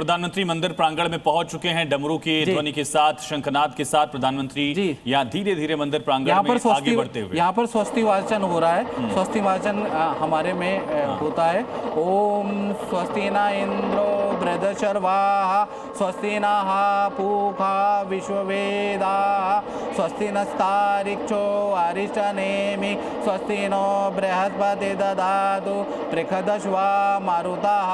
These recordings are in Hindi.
प्रधानमंत्री मंदिर प्रांगण में पहुंच चुके हैं। डमरू की ध्वनि के साथ, शंखनाद के साथ प्रधानमंत्री यहाँ धीरे धीरे मंदिर प्रांगण में आगे बढ़ते हुए यहाँ पर स्वस्ति वाचन हो रहा है। स्वस्ति वाचन हमारे में होता है। ओम स्वस्ति न इंद्रो बृहस्पतिर्वाः स्वस्ति नः पूषा विश्ववेदाः स्वस्ति नस्तारिक्षो अरिष्टनेमि स्वस्ति नो बृहस्पति ददातु पृषदश्वा मारुतः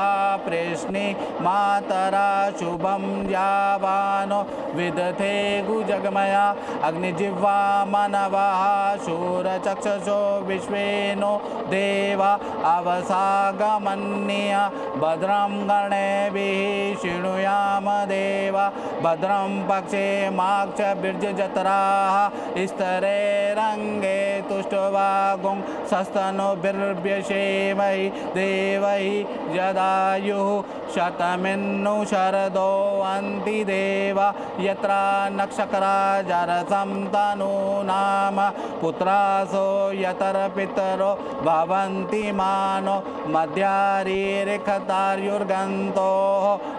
प्रेष्णि मातरा शुभं यावानो विदथे गुजगमया अग्निजिह्वा मानवः शूरचक्षुषो विश्वेनो देवा अवसागमन्य भद्रं गणेभिः शृणुयाम देवा भद्रं पक्षे माक्षभिर्जत्राः स्तरे रङ्गे तुष्टवागुं सस्तनुभिर्व्यसेमहि देवहि जदायुः शतमिन्नु शरदो अन्ति देवा यत्रा नक्षत्रा जरसं तनु नाम पुत्रासो यतर पितरो भवन्ति मानो मध्यारीरिखतार्युर्गन्तो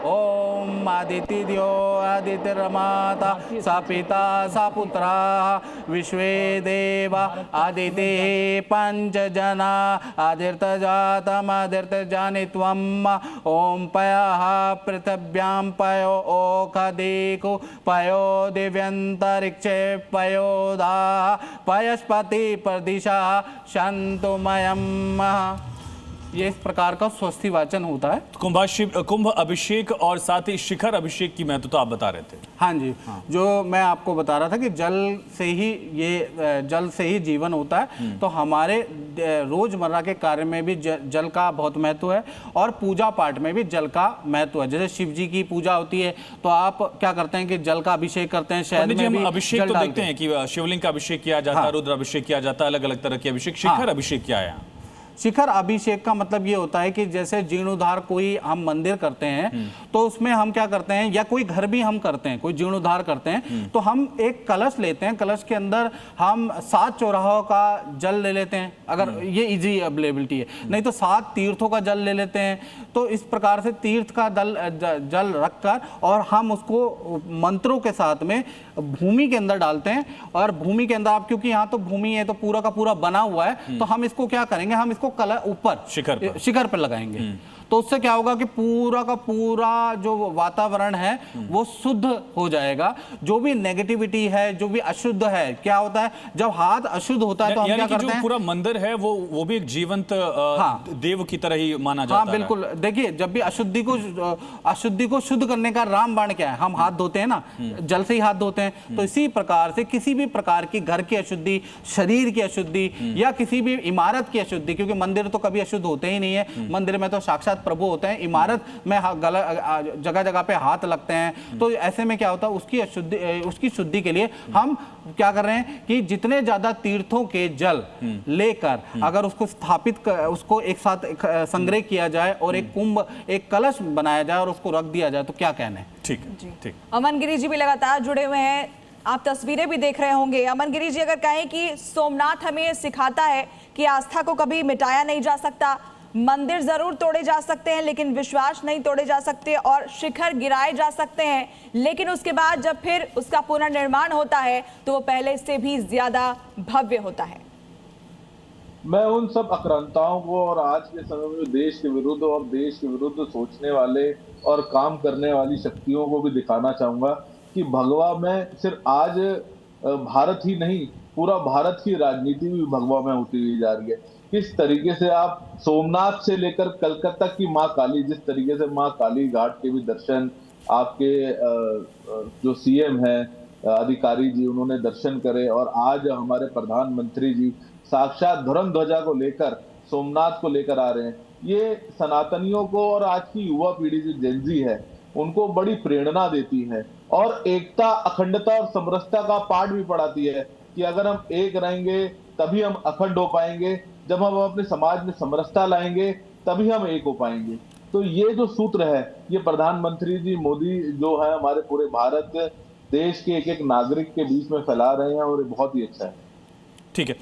ओम आदित्यो आदितिर्माता स पिता स पुत्राः विश्वे देवा आदितिः पंचजना आदिर्तजातमदिर्तजानित्वम् ओम पयः पृथिव्यां पयो ओखदिकु पयो दिव्यन्तरिक्षे पयोदाः पयस्पति प्रदिशा शन्तुमयम्। ये इस प्रकार का स्वस्ति वाचन होता है। कुंभ अभिषेक और साथ ही शिखर अभिषेक की महत्वता आप बता रहे थे। हाँ जी, जो मैं आपको बता रहा था कि जल से ही जीवन होता है। तो हमारे रोजमर्रा के कार्य में भी जल का बहुत महत्व है और पूजा पाठ में भी जल का महत्व है। जैसे शिव जी की पूजा होती है तो आप क्या करते हैं कि जल का अभिषेक करते हैं। शहद में भी अभिषेक तो देखते हैं कि शिवलिंग का अभिषेक किया जाता है, रुद्र अभिषेक किया जाता है, अलग अलग तरह के अभिषेक। शिखर अभिषेक क्या है? शिखर अभिषेक का मतलब ये होता है कि जैसे जीर्णोद्धार कोई हम मंदिर करते हैं तो उसमें हम क्या करते हैं, या कोई घर भी हम करते हैं, कोई जीर्णोद्धार करते हैं तो हम एक कलश लेते हैं। कलश के अंदर हम 7 चौराहों का जल ले लेते हैं, अगर ये इजी अवेलेबिलिटी है। नहीं तो 7 तीर्थों का जल ले लेते हैं। तो इस प्रकार से तीर्थ का जल रखकर और हम उसको मंत्रों के साथ में भूमि के अंदर डालते हैं। और भूमि के अंदर आप, क्योंकि यहाँ तो भूमि है तो पूरा का पूरा बना हुआ है, तो हम इसको क्या करेंगे, हम इसको ऊपर शिखर पर लगाएंगे। तो उससे क्या होगा कि पूरा का पूरा जो वातावरण है वो शुद्ध हो जाएगा। जो भी नेगेटिविटी है, जो भी अशुद्ध है, क्या होता है जब हाथ अशुद्ध होता है तो हम क्या करते हैं, पूरा मंदिर है वो भी एक जीवंत देव की तरह ही माना जाता है। हाँ बिल्कुल। देखिए, जब भी अशुद्धि को शुद्ध करने का रामबाण क्या है, हम हाथ धोते हैं ना, जल से ही हाथ धोते हैं। तो इसी प्रकार से किसी भी प्रकार की घर की अशुद्धि, शरीर की अशुद्धि या किसी भी इमारत की अशुद्धि, क्योंकि मंदिर तो कभी अशुद्ध होते ही नहीं है, मंदिर में तो साक्षात प्रभु होते हैं। इमारत में जगह जगह पे हाथ लगते हैं। तो ऐसे में क्या होता है, उसकी शुद्धि के लिए हम क्या कर रहे हैं कि जितने ज्यादा तीर्थों के जल लेकर अगर उसको स्थापित उसको एक साथ संग्रह किया जाए और एक कुंभ, एक कलश बनाया जाए और उसको रख दिया जाए तो क्या कहना है। ठीक ठीक। अमन गिरी जी भी लगातार जुड़े हुए हैं, आप तस्वीरें भी देख रहे होंगे। अमन गिरी जी, अगर कहें कि सोमनाथ हमें सिखाता है कि आस्था को कभी मिटाया नहीं जा सकता, मंदिर जरूर तोड़े जा सकते हैं लेकिन विश्वास नहीं तोड़े जा सकते, और शिखर गिराए जा सकते हैं लेकिन उसके बाद जब फिर उसका पुनर्निर्माण होता है तो वो पहले से भी ज्यादा भव्य होता है। मैं उन सब आक्रांताओं को और आज के समय में देश के विरुद्ध और देश के विरुद्ध सोचने वाले और काम करने वाली शक्तियों को भी दिखाना चाहूंगा कि भगवा में सिर्फ आज भारत ही नहीं, पूरा भारत की राजनीति भी भगवा में होती हुई जा रही है। किस तरीके से आप सोमनाथ से लेकर कलकत्ता की माँ काली, जिस तरीके से माँ काली घाट के भी दर्शन आपके जो सीएम हैं अधिकारी जी, उन्होंने दर्शन करे, और आज हमारे प्रधानमंत्री जी साक्षात धर्म ध्वजा को लेकर सोमनाथ को लेकर आ रहे हैं। ये सनातनियों को और आज की युवा पीढ़ी जो जेनजी है उनको बड़ी प्रेरणा देती है और एकता, अखंडता और समरसता का पाठ भी पढ़ाती है कि अगर हम एक रहेंगे तभी हम अखंड हो पाएंगे, जब हम अपने समाज में समरसता लाएंगे तभी हम एक हो पाएंगे। तो ये जो सूत्र है ये प्रधानमंत्री जी मोदी जो है हमारे पूरे भारत देश के एक एक नागरिक के बीच में फैला रहे हैं और ये बहुत ही अच्छा है। ठीक है।